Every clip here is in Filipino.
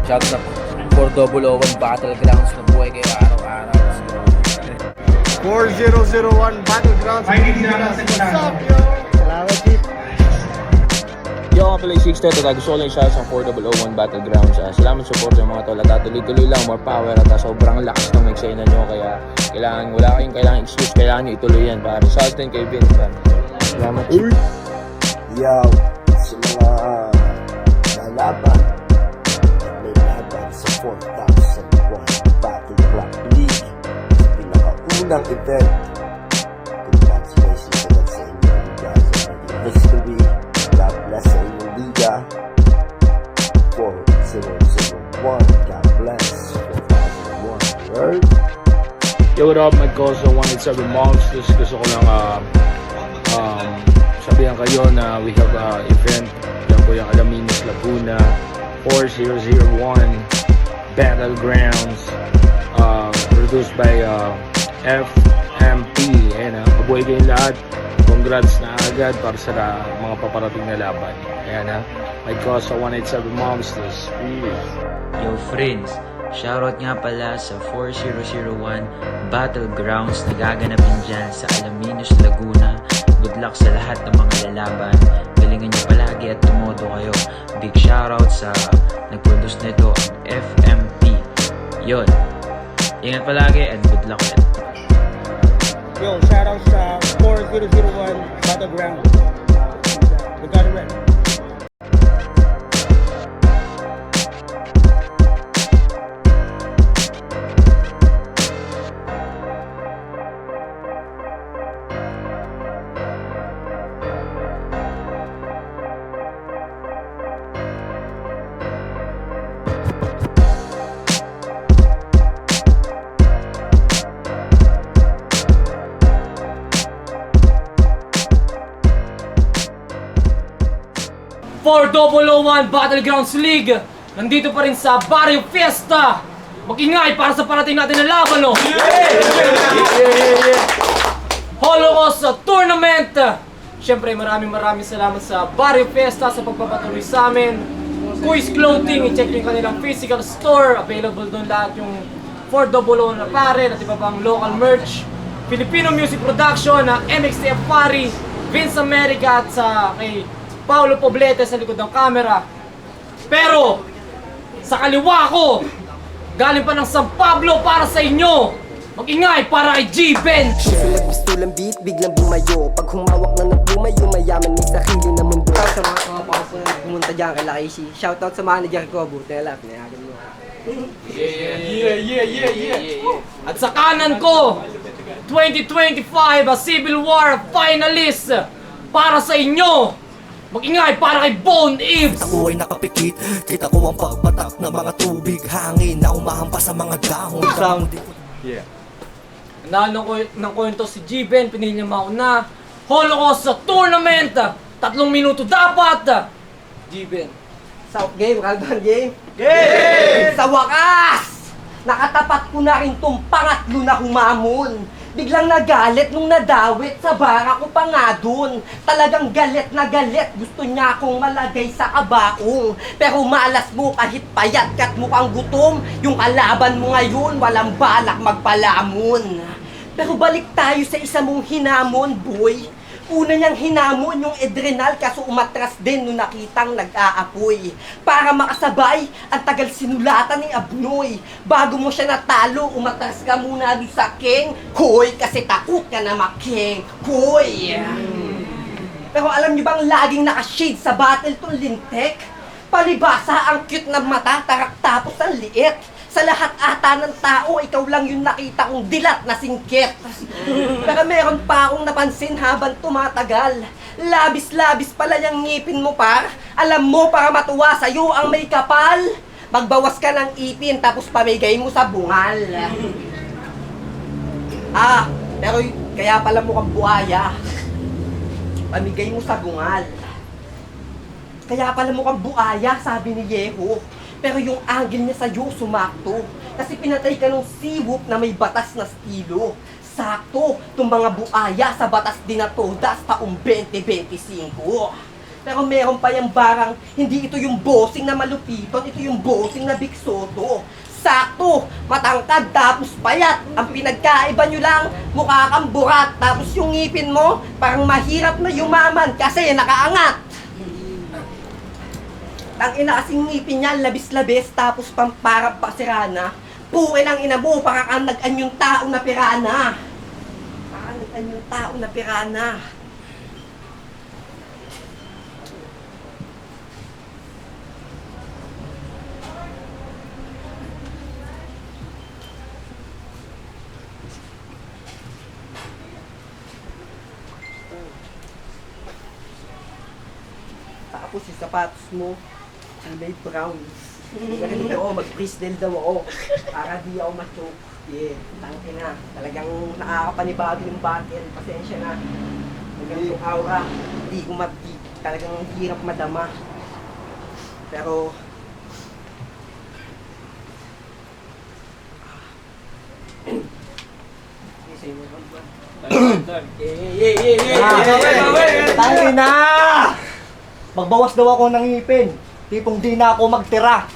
Shout sa 4001 Battlegrounds na buhay kayo araw-araw. 4001 Battlegrounds. What's up, yo? Salamat, Chief. Yo, nga pala yung 6 Teto. Gusto ko lang siya sa 4001 Battlegrounds. Salamat sa support sa mga tol. At tuloy-tuloy lang, more power. At sobrang lakas ng eksena nyo. Kaya wala kayong kailangan excuse. Kailangan nyo ituloy yan. Para sa atin kay Vince. Salamat, Chief. Yo, sa mga lalaban at may laban sa 4001 Battleground League sa pinakaunang event. Congratulations agad sa inyo. You guys are making history. God bless sa inyong liga. 4001. God bless. 4001. Word. Yo, what up, my cause? I wanted 7 monsters. Gusto ko lang sabihan kayo na we have event. Yan po yung Alaminos, Laguna 4001 Battlegrounds, produced by FMP. Ayan, mabuhay kayong lahat. Congrats na agad para sa mga paparating na laban. Ayan, my cause 187 Monsters. Yo friends, shoutout nga pala sa 4001 Battlegrounds na gaganapin dyan sa Alaminos, Laguna. Good luck sa lahat ng mga lalaban. Galingan nyo palagi at tumodo kayo. Big shoutout sa nag-produce nito, ang FMP. Yon. Ingat palagi and good luck ulit. Yo, shoutout sa 4001 Battleground. We got it right. For 001 Battlegrounds League, nandito pa rin sa Barrio Fiesta. Mag-ingay para sa parating natin na laban, no? Holocaust Tournament. Siyempre, maraming salamat sa Barrio Fiesta sa pagpapatuloy sa amin. Kuis Clothing, i-check yung kanilang physical store. Available doon lahat yung 400 na pare at iba pang local merch. Filipino Music Production na MXTF Pari, Vince America at sa kay Paulo Poblete sa likod ng camera. Pero sa kaliwa ko, galing pa ng San Pablo para sa inyo. Mag-ingay para kay G-Ben. Nagpistulang beat, biglang bumayo. Pag humawak na nagbumayo, mayaman may sarili na mundo. Shoutout sa mga kapasa na pumunta dyan kay Lakishi. Shoutout sa manager ko, buti na lang, pinayagan mo. At sa kanan ko, 2025 Civil War finalist para sa inyo. Mag-ingay para kay Bone Eves. Ako ay nakapikit, kita ko ang pagpatak ng mga tubig, hangin na umahampas sa mga dahon. Sound. Yeah. Nanalo ng kwento si G-Ben, pinili niya mauna. Holocaust sa tournament, 3 minuto dapat. G-Ben. South game, Caldan game. Game! Sa wakas! Nakatapat ko na rin tong pangatlo na humamon. Biglang nagalit nung nadawit sa bara ko pa nga dun. Talagang galit na galit. Gusto niya akong malagay sa kabaong. Pero malas mo kahit payat kat mukhang gutom. Yung kalaban mo ngayon walang balak magpalamon. Pero balik tayo sa isa mong hinamon, boy. Una niyang hinamon yung adrenal kaso umatras din nung nakitang nag-aapoy. Para makasabay, ang tagal sinulatan ni Abnoy. Bago mo siya natalo, umatras ka muna doon sa king. Hoy, kasi takot ka na making. Hoy! Pero alam niyo bang laging nakashade sa battle tong lintek? Palibasa ang cute na mata, tarak tapos ang liit. Sa lahat ata ng tao, ikaw lang yung nakita kong dilat na singkit. Pero meron pa akong napansin habang tumatagal. Labis-labis pala yung ngipin mo par. Alam mo para matuwa sa'yo ang may kapal. Magbawas ka ng ipin tapos pamigay mo sa bungal. Pero kaya pala mukhang buhaya. Pamigay mo sa bungal. Kaya pala mukhang buhaya, sabi ni Yeho. Pero yung angle niya sa'yo sumakto. Kasi pinatay ka ng siwop na may batas na estilo. Sakto, itong mga buaya sa batas din na todas taong 2025. Pero meron pa yung barang, hindi ito yung bossing na malupiton, ito yung bossing na biksoto. Sakto, matangkad tapos payat. Ang pinagkaiba nyo lang, mukha kang burat. Tapos yung ngipin mo, parang mahirap na yumaman kasi nakaangat. Ang ina kasing ngipin niya, labis-labis, tapos pamparang pasirana. Pukin ang ina mo, para kang nag-anyong tao na pirana. Para nag-anyong tao na pirana. Tapos yung sapatos mo, kulay brown. Ganun ako, mag-freestyle daw ako. Para di ako ma-choke. Yeah, tangke na. Talagang nakakapanibago yung battle. Pasensya na. Talagang yung aura, hindi ko talagang hirap madama. Pero, Tangin na! Magbawas daw ako ng ngipin. Tipong di na ako magtira.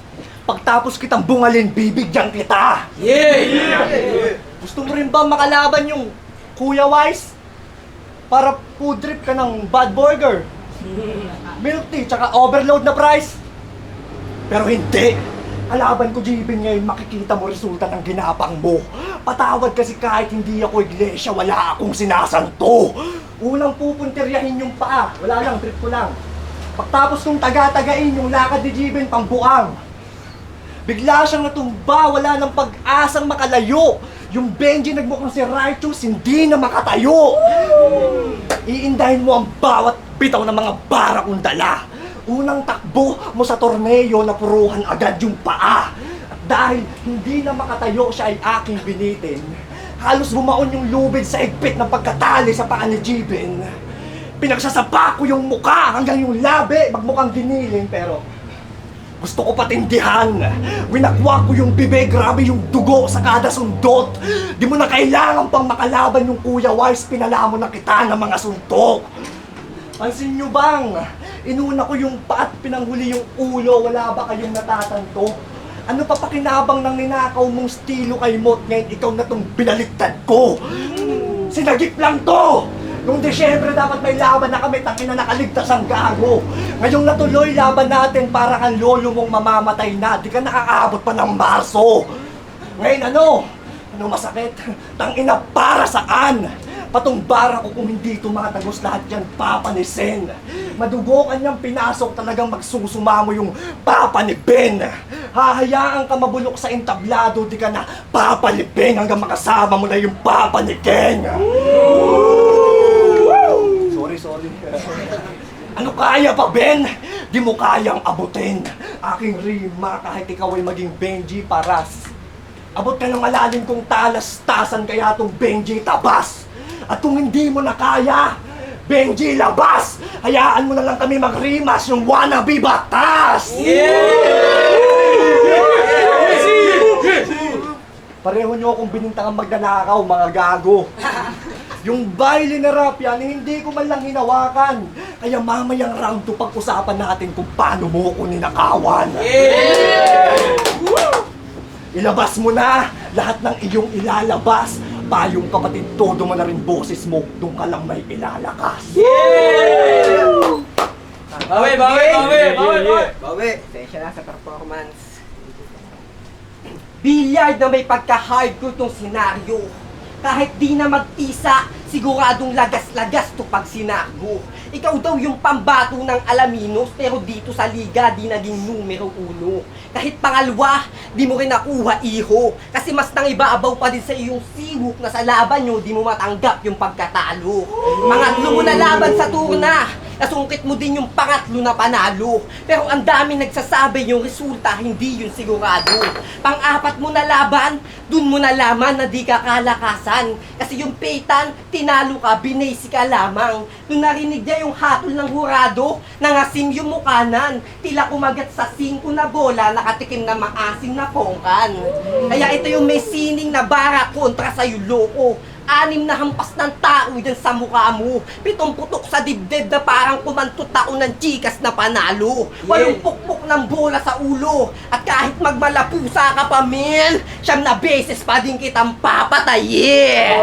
Pagtapos kitang bungalin, bibigyan kita. Gusto mo rin ba makalaban yung Kuya Wise? Para food trip ka ng bad burger, milk tea, tsaka overload na price. Pero hindi. Kalaban ko, Jibin, ngayon makikita mo resulta ng ginapang mo. Patawad kasi kahit hindi ako iglesia, wala akong sinasanto. Unang pupuntiryahin yung paa. Wala lang, trip ko lang. Pagtapos kong taga-tagain yung lakad ni Jibin pangbuang. Bigla siyang natumba, wala nang pag-asang makalayo. Yung Benji nagmukhang si Righteous, hindi na makatayo. Iindahin mo ang bawat bitaw ng mga bara kong dala. Unang takbo mo sa torneo, napuruhan agad yung paa. At dahil hindi na makatayo siya ay aking binitin, halos bumaon yung lubid sa higpit ng pagkatali sa paa ni Jibin. Pinagsasapa ko yung muka hanggang yung labi, magmukhang giniling, pero gusto ko patindihan. Winakwa ko yung bibig, grabe yung dugo sa kada sundot. Di mo na kailangan pang makalaban yung Kuya Wise, pinala mo na kita ng mga suntok. Pansin nyo bang, inuna ko yung paat, pinanghuli yung ulo, wala ba kayong natatanto? Ano pa pakinabang ng ninakaw mong stilo kay Mot, ngayon ikaw na tong binaliktad ko? Sinagip lang to! Noong Desyembre dapat may laban na kami, tangina nakaligtas ang gago. Ngayong natuloy laban natin para kang lolo mong mamamatay na, di ka nakakaabot pa ng Marso. Ngayon ano masakit? Tangina para saan? Patong bara ko kung hindi tumatagos lahat yan papanisin. Madugo kanyang pinasok, talagang magsusumamo yung papa ni Ben. Hahayaan ka mabulok sa entablado, di ka na papalipin hanggang makasama mo na yung papa ni Ken. Sorry. Ano kaya pa, Ben? Di mo kayang abutin aking rima kahit ikaw ay maging Benji Paras. Abot ka ng malalim kong talastasan kaya tong Benji tabas. At kung hindi mo na kaya, Benji labas! Hayaan mo na lang kami magrimas yung wannabe batas! Pareho nyo akong binintangang magnanakaw, mga gago. Yung violin na rap yan, hindi ko man lang hinawakan. Kaya mamayang round 2 pag-usapan natin kung paano mo ko ninakawan. Ilabas mo na lahat ng iyong ilalabas. Payong kapatid, todo mo na rin boses mo, doon ka lang may ilalakas. Bawi! Pasensya na sa performance. Billiard na may pagka-hardcore tong senaryo. Kahit di na magtisa, siguradong lagas-lagas to pag sinago. Ikaw daw yung pambato ng Alaminos, pero dito sa liga di naging numero 1. Kahit pangalawa, di mo rin nakuha iho. Kasi mas nangibaabaw pa din sa iyong siwok na sa laban nyo, di mo matanggap yung pagkatalo. Pangatlo mo na laban sa turna, nasungkit mo din yung pangatlo na panalo. Pero ang daming nagsasabi yung resulta, hindi yun sigurado. Pang-apat mo na laban, dun mo nalaman na di ka kalakasan. Kasi yung Peyton, tinalo ka, binasi ka lamang. Nung narinig niya yung hatol ng hurado, nangasim yung mukanan. Tila kumagat sa 5 na bola, nakatikim na maasim na pongkan. Kaya ito yung may sining na bara kontra sa'yo, loko. 6 na hampas ng tao dyan sa mukha mo. 7 putok sa dibdib na parang kumantot ako ng chikas na panalo. 8 pukpok ng bola sa ulo. At kahit magmalapusa ka pa, men, 9 na beses pa din kitang papatayin.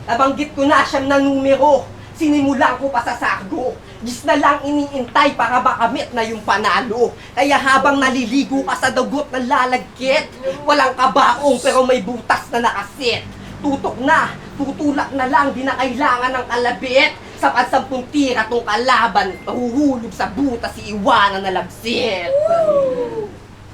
Nabanggit ko na 9 na numero. Sinimulan ko pa sa sargo. 10 na lang iniintay para makamit na yung panalo. Kaya habang naliligo ka sa dugot ng lalagkit, walang kabaong pero may butas na nakasit. Tutok na, tutulak na lang, di na kailangan ng kalabit. Sa 10 tira tong kalaban, mahuhulog sa butas si iwanan na labsit.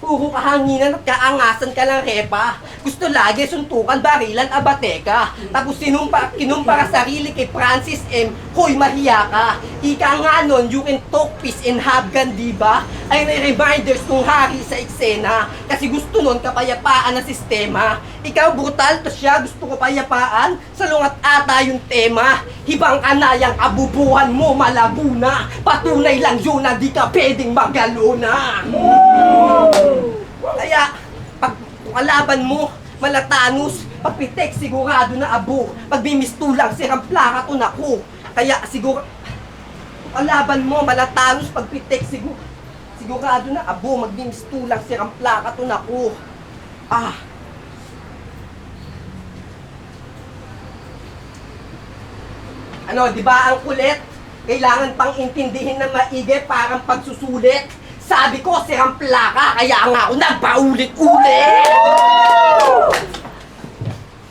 Puro kahanginan at kaangasan ka lang, repa. Gusto lagi suntukan, barilan, abateka. Tapos kinumpara sarili kay Francis M. Hoy, mahiya ka. Ika nga nun, you can talk peace and have gun, diba? Ay may reminders nung hari sa eksena. Kasi gusto nun kapayapaan na sistema. Ikaw brutal, to siya gusto ko payapaan. Salungat ata yung tema. Hibang anayang abubuhan mo, malabo na. Patunay lang yun na di ka pwedeng magalo na. Kaya, pag kalaban mo, malatanos, pagpitek, sigurado na abo. Pag bimistulang, sirang plaka to naku. Kaya, kalaban mo, malatanos, pagpitek, sigurado na abo. Magbimistulang, sirang plaka to naku. Ano, di ba ang kulit? Kailangan pang intindihin na maigi parang pagsusulit. Sabi ko, sirang plaka, kaya nga ako nagpaulit-ulit!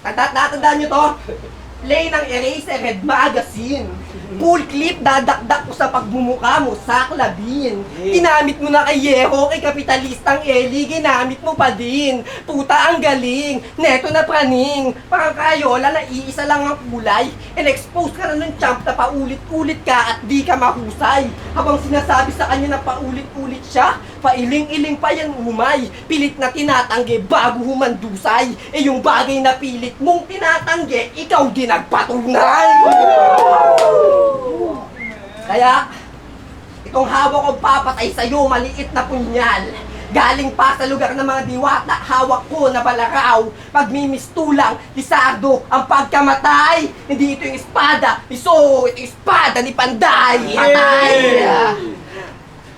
Tatandaan nyo to? Play ng Eraser Red Magazine. Full clip, dadakdak ko sa pagmumukha mo sa klabin. Ginamit mo na kay Yero, kay kapitalistang Eli, ginamit mo pa din. Puta ang galing, neto na praning. Parang kayola na iisa lang ang kulay. In-expose ka na ng champ na paulit-ulit ka at di ka mahusay. Habang sinasabi sa kanya na paulit-ulit siya, pailing-iling pa yan umay. Pilit na tinatanggi bago humandusay. Eh yung bagay na pilit mong tinatanggi, ikaw din nagpatunay. Kaya, itong hawak kong papatay sa'yo, maliit na punyal. Galing pa sa lugar ng mga diwata, hawak ko na balaraw. Pagmimistulang, Lizardo, ang pagkamatay. Hindi ito yung espada ni So, ito yung espada ni Panday. Patay!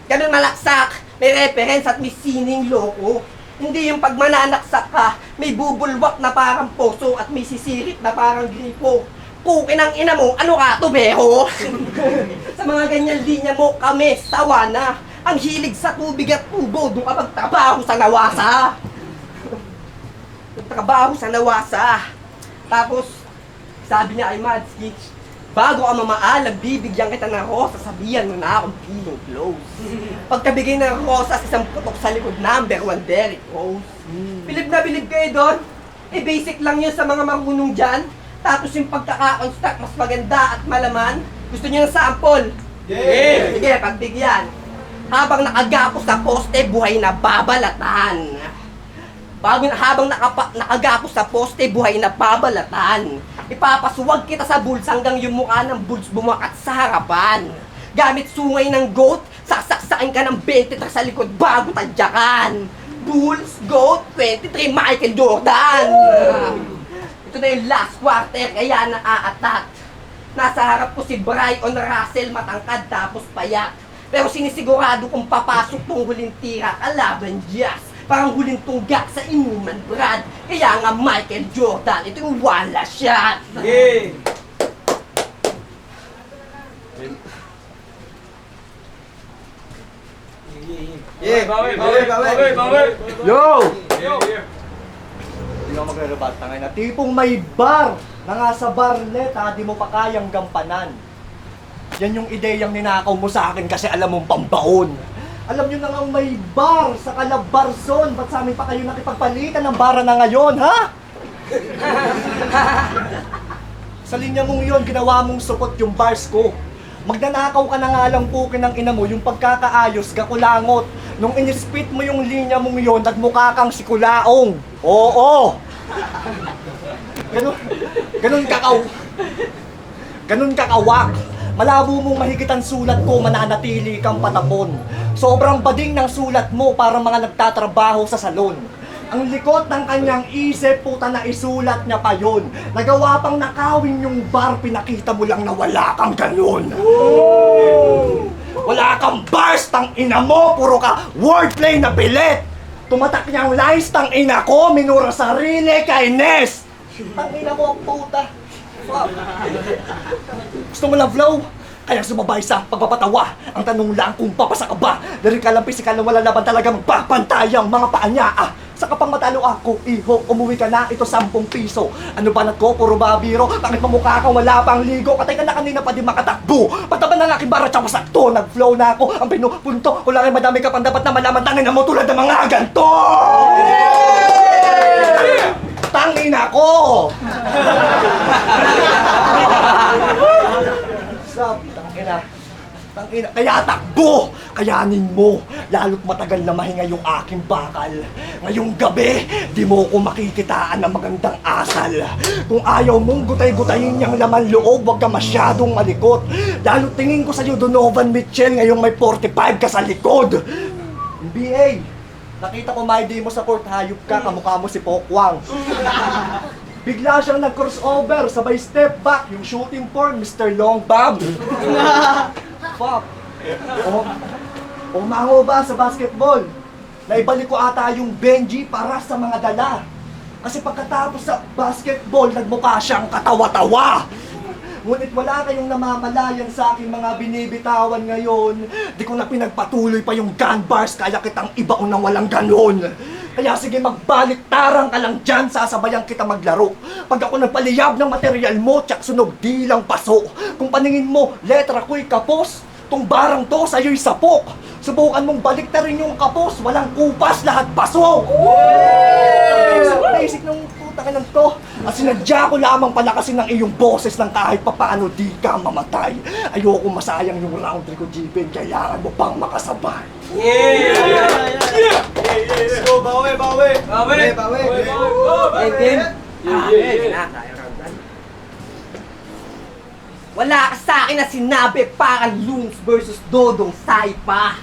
Ganun malaksak, may reference at may sining loko. Hindi yung pag mananaksak ka, may bubulwak na parang poso at may sisirit na parang gripo. Pukin ang ina mo, ano ka, tubero? Sa mga ganyan linya mo, kami, sawa na. Ang hilig sa tubig at tubo, doon ka magtrabaho sa nawasa. Magtrabaho sa nawasa. Tapos, sabi niya kay Madsky, bago ka mamaalag, bibigyan kita ng rosas, sabihan mo na akong feeling close. Pagkabigay ng rosas, isang putok sa likod, number 1, Derrick Rose. Bilib na bilib kayo doon? Eh, basic lang yun sa mga marunong dyan. Tapos yung pagkaka-construct, mas maganda at malaman. Gusto niyo ng sample? Yeah! Sige, pagbigyan. Habang nakagapos sa poste, buhay na babalatan. Habang nakagapos sa poste, buhay na babalatan. Ipapasuwag kita sa bulls hanggang yung mukha ng bulls bumakat sa harapan. Gamit sungay ng goat, sasaksakin ka ng 23 sa likod bago tadyakan. Bulls, goat, 23, Michael Jordan. Ito na yung last quarter, kaya naaatat. Nasa harap ko si Brian Russell, matangkad tapos payat. Pero sinisigurado kong papasok tong huling tira kalaban Jazz. Parang huling tunggak sa inuman, Brad. Kaya nga Michael Jordan, ito yung wala shot. Yeah! Yeah! Bawi! Yo! Hindi ako magre-rebat na ngayon. Tipong may bar na nga sa barlet, ha? Di mo pa kayang gampanan. Yan yung ideyang ninakaw mo sa akin kasi alam mong pambaon. Alam nyo na nga may bar sa Calabarzon. Ba't sa amin pa kayo nakipagpalitan ng bara na ngayon, ha? Sa linya mong yun, ginawa mong supot yung bars ko. Magnanakaw ka na nga lang pukin ng ina mo, yung pagkakaayos, gakulangot. Nung inispit mo yung linya mong yun, nagmukha kang si Kulaong. Oo! Ganun kakawak. Malabo mong mahigitan sulat ko, mananatili kang patapon. Sobrang bading ng sulat mo para mga nagtatrabaho sa salon. Ang likot ng kanyang isip, puta na isulat niya pa yun. Nagawa pang nakawin yung bar, pinakita mo lang na wala kang ganun. Wala kang bars, tang ina mo, puro ka wordplay na bilit. Tumatak niyang lines, tang ina ko, minura sarili, kainis. Tang ina mo, puta. Fuck. Gusto mo lang flow? Kaya sumabay sa pagpapatawa. Ang tanong lang kung papasa ka ba. Dahil ka lang pisikal na wala laban talaga magpapantayang mga paa niya. Saka pang matalo ako, iho, umuwi ka na, ito 10 piso. Ano banat ko, puro babiro. Bakit mamukha ka, wala pang ligo. Katay ka na kanina pa di makatakbo. Pataban ng aking bara, tsaka sakto. Nag-flow na ako, ang pinupunto. Wala rin madami ka pang dapat na malaman. Tangin na mo tulad ng mga ganto. Tangin ako! Stop, tangina. Tangina, kaya takbo! Kayanin mo, lalo't matagal na mahinga yung aking bakal. Ngayong gabi, di mo ko makikitaan ng magandang asal. Kung ayaw mong gutay-gutayin niyang laman loob, huwag ka masyadong malikot. Lalo't tingin ko sa'yo, Donovan Mitchell, ngayong may 45 ka sa likod. BA, nakita ko may day mo sa court, hayop ka, kamukha mo si Pokwang. Bigla siyang nag-crossover, sabay step back, yung shooting form, Mr. Long Bob. Fuck. Umango ba sa basketball? Naibalik ko ata yung Benji para sa mga dala. Kasi pagkatapos sa basketball, nagmukha siyang katawa-tawa. Ngunit wala kayong namamalayan sa aking mga binibitawan ngayon. Di ko na pinagpatuloy pa yung gun bars, kaya kitang ibaon ng walang ganon. Kaya sige, magbalik-tarang ka lang dyan, sasabayan kita maglaro. Pag ako nagpaliyab ng material mo, tsak sunog di lang paso. Kung paningin mo, letra ko'y kapos, tong barang to sa'yo'y sapok. Subukan mong baliktarin yung kapos, walang kupas, lahat paso. Naisip ng putang ng to. At sinadya ko lamang palakasin ng iyong boses ng kahit papaano di ka mamatay. Ayoko masayang yung round 3 ko, Jibin, kailangan mo pang makasabay. Let's go, bawi! Wala ka sa akin na sinabi parang Loons versus Dodong Saipa.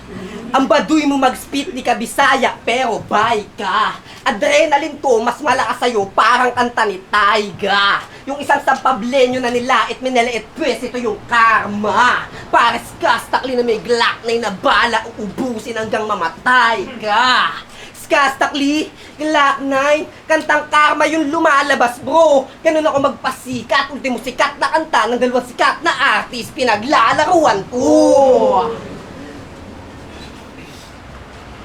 Ang baduy mo mag-spit ni Kabisaya pero bye ka. Adrenaline to mas malakas sa'yo parang kanta ni Taiga. Yung isang sampablenyo na nilait minaliit pwes ito yung karma. Pares kastakli na may glock na inabala uubusin hanggang mamatay ka. Kastakli, Glock 9, kantang karma yung lumalabas bro. Ganun ako magpasikat, ultimo sikat na kanta ng dalawang sikat na artist pinaglalaruan ko.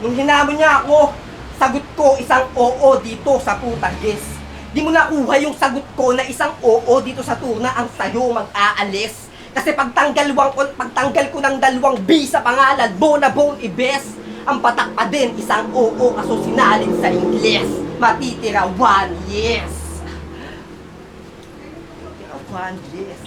Nung hinamon niya ako, sagot ko isang oo dito sa putagis. Di mo nakuha yung sagot ko na isang oo dito sa turna ang sayo mag-aalis. Kasi pagtanggal ko ng 2 B sa pangalan, Bona Bone Ibes. Ang patak pa din, isang oo kaso sinalin sa Ingles. Matitira 1 yes. Matitira 1 yes.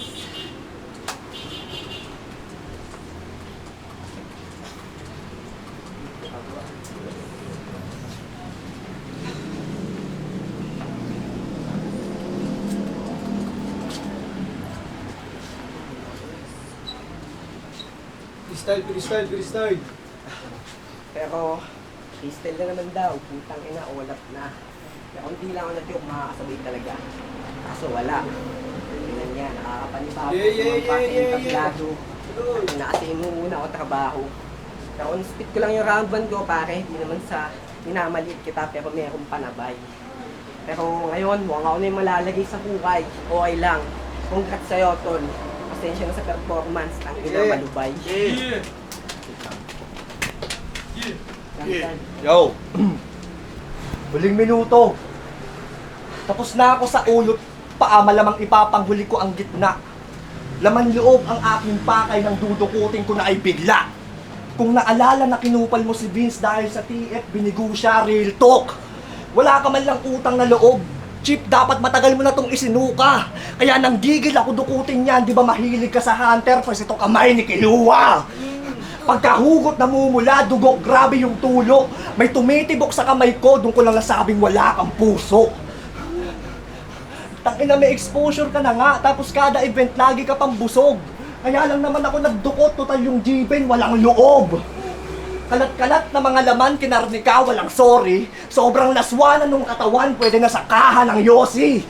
Freestyle. Pero, freestyle na naman daw. Putang ina, ulap na. Pero hindi lang ako na-joke, makakasabay talaga. kaso wala. Ganyan yan, nakakapanibago sa mga paking tablado. At na kasi inuuna ko trabaho. Pero on-speed ko lang yung round 1 ko pare, hindi naman sa minamaliit kita pero mayroong panabay. Pero ngayon, mukhang ako na yung malalagay sa hukay. Okay lang. Congrats sa'yo, tol. Pasensya na sa performance. Ang ina malubay. Yo! Huling minuto. Tapos na ako sa ulot paa, malamang ipapanghuli ko ang gitna. Laman loob ang aking pakay nang dudukutin ko na ay bigla. Kung naalala na kinupal mo si Vince dahil sa TF, binigo siya, real talk. Wala ka man lang utang na loob. Chip, dapat matagal mo na tong isinuka. Kaya nang gigil ako dukutin yan, di ba mahilig ka sa hunter? First ito kamay ni Kilua. Pagkahugot namumula, dugok, grabe yung tulo. May tumitibok sa kamay ko, doon ko lang nasabing wala kang puso. Tangina, may exposure ka na nga, tapos kada event lagi ka pang busog. Kaya lang naman ako nagdukot, total yung G-Ben, walang loob. Kalat-kalat na mga laman, kinarni ka, walang sorry. Sobrang laswanan nung katawan, pwede na sa kaha ng Yossi.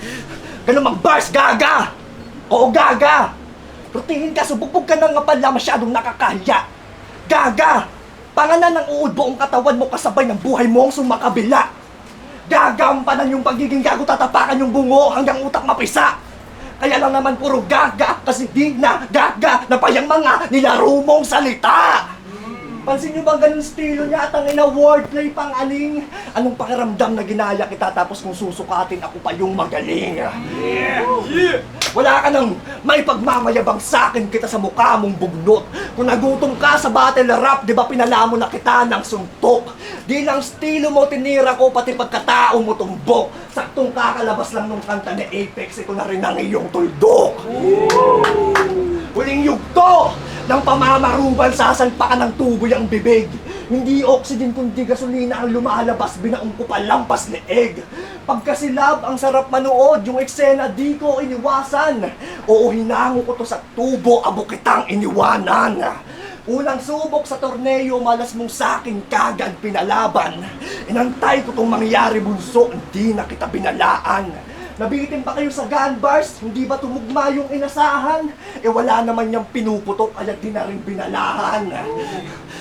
Ganun mag-bars, gaga! Oo, gaga! Rutihin ka, sububog ka na nga pala, masyadong nakakahiya. Gaga! Panganan ng uod buong katawan mo kasabay ng buhay mo ang sumakabila. Gagampanan yung pagiging gago, tatapakan yung bungo hanggang utak mapisa. Kaya lang naman puro gaga, kasi di na gaga na pa yung mga nilaro mong salita. Pansin nyo ba ganun estilo niya at ang ina wordplay pang aning? Anong pakiramdam na ginaya kita tapos kung susukatin ako pa yung magaling? Wala ka nang maipagmamayabang sa'kin kita sa mukha mong bugnot. Kung nagutom ka sa battle rap, di ba pinalamo na kita ng suntok? Di lang estilo mo tinira ko, pati pagkatao mo tumbok. Saktong kakalabas lang nung kanta ni Apex, ito na rin ang iyong tuldok. Huling yugto ng pamamaruban, sasalpakan ng tubo yung bibig. Hindi oxygen kundi gasolina ang lumalabas, binaong ko pa lampas leeg. Pagkasilab, ang sarap manood, yung eksena di ko iniwasan. Oo, hinango ko to sa tubo, abo kitang iniwanan. Unang subok sa torneo, malas mong sakin kagad pinalaban. Inantay ko tong mangyari bunso, hindi na kita binalaan. Nabitin pa kayo sa gun bars, hindi ba tumugma yung inasahan? Eh wala naman niyang pinuputok, kaya di na rin binalahan.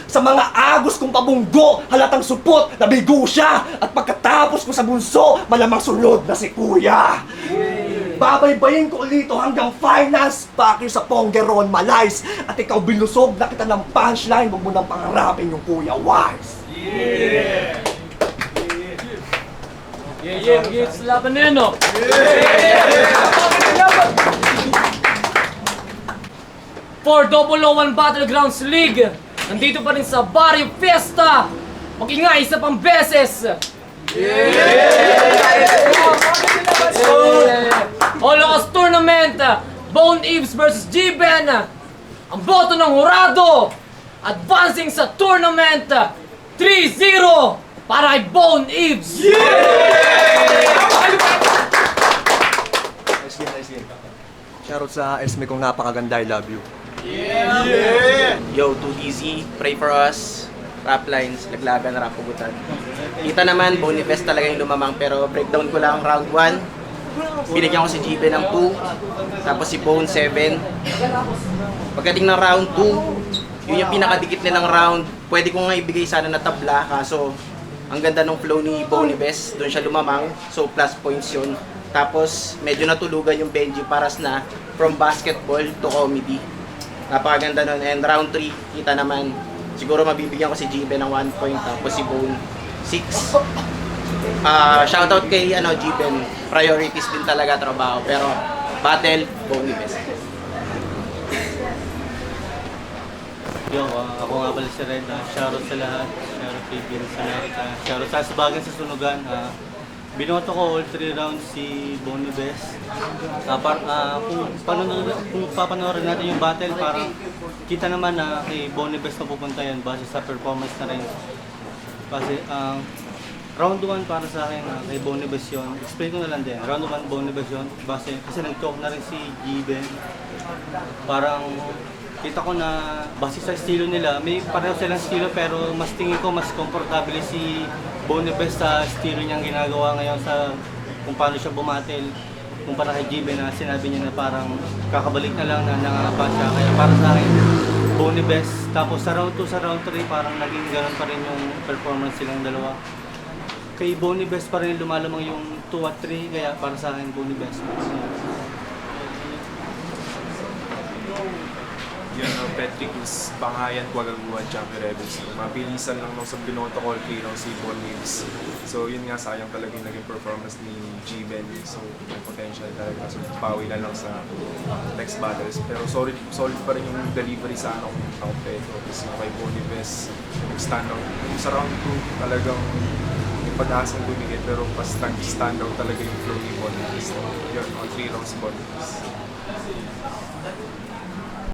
Sa mga agos kong pabunggo, halatang supot, nabigo siya. At pagkatapos ko sa bunso, malamang sunod na si kuya. Babaybayin ko ulito hanggang finals, paki sa Pongeron Malays. At ikaw bilusog na kita ng punchline, huwag mo nang pangarapin yung kuya Wise. It's laban na yan, no? For 001 Battlegrounds League, nandito pa rin sa Barrio Fiesta. Mag-ingay isa pang beses. Holocaust Tournament, Bone Eves vs. G-Ben. Ang boto ng hurado, advancing sa tournament, 3-0 para kay Bone Eves. Nice game. Shoutout sa Esme kong napakaganda, I love you. Yo, 2DZ, pray for us. Rap lines, laglagan, rap pugutan. Kita naman, Bonifest talaga yung lumamang, pero breakdown ko lang round 1. Binigyan ko si GB ng 2, tapos si Bone 7. Pagdating ng round 2, yun yung pinakadikit nilang round. Pwede ko nga ibigay sana na tabla, kaso ang ganda ng flow ni Bonifest, doon siya lumamang, so plus points yun. Tapos medyo natulugan yung Benji Paras na from basketball to comedy. Napakaganda nun. And round 3, kita naman, siguro mabibigyan ko si GB ng 1 point, tapos si Bone 6. Shoutout kay GB, priorities din talaga trabaho, pero battle, Bone best. Yo, ako nga pala si Red. Shoutout sa lahat. Shoutout kay Vince sa America. Shoutout sa Sabagan sa Sunugan. Binoto ko all 3 rounds si Bonnie Best. Kung papanoorin natin yung battle, parang kita naman na kay Bonnie Best na pupunta yan base sa performance na rin. Kasi round 1 para sa akin, kay Bonnie Best yun. Explain ko na lang din. Round 1 Bonnie Best yun. Kasi nag-talk na rin si G-Ben. Parang kita ko na base sa estilo nila, may pareho silang estilo pero mas tingin ko mas komportable si Bonnie Best sa estilo niyang ginagawa ngayon sa kung paano siya bumatil. kumpara kay GB na sinabi niya na parang kakabalik na lang na nangangapa siya. Kaya para sa akin, Bonnie Best. Tapos sa round 2, sa round 3, parang naging ganun pa rin yung performance silang dalawa. Kay Bonnie Best pa rin lumalamang yung 2 at 3, kaya para sa akin, Bonnie Best. Yan, Patrick is Bangayan, Guagaguan, Champion Rebels. Mabilisan lang nung sa binoto call kay si Bon Mills. So yun nga, sayang talaga yung naging performance ni G-Ben. So may potential talaga. So pawi na lang sa next battles. Pero solid pa rin yung delivery sa ano kung Pedro. Kasi kay Bonifest, stand out. Yung sa round 2 talagang yung pag-asang dumigit. Pero pas stand out talaga yung flow ni Bonifest. Yun, on 3 rounds Bonifest.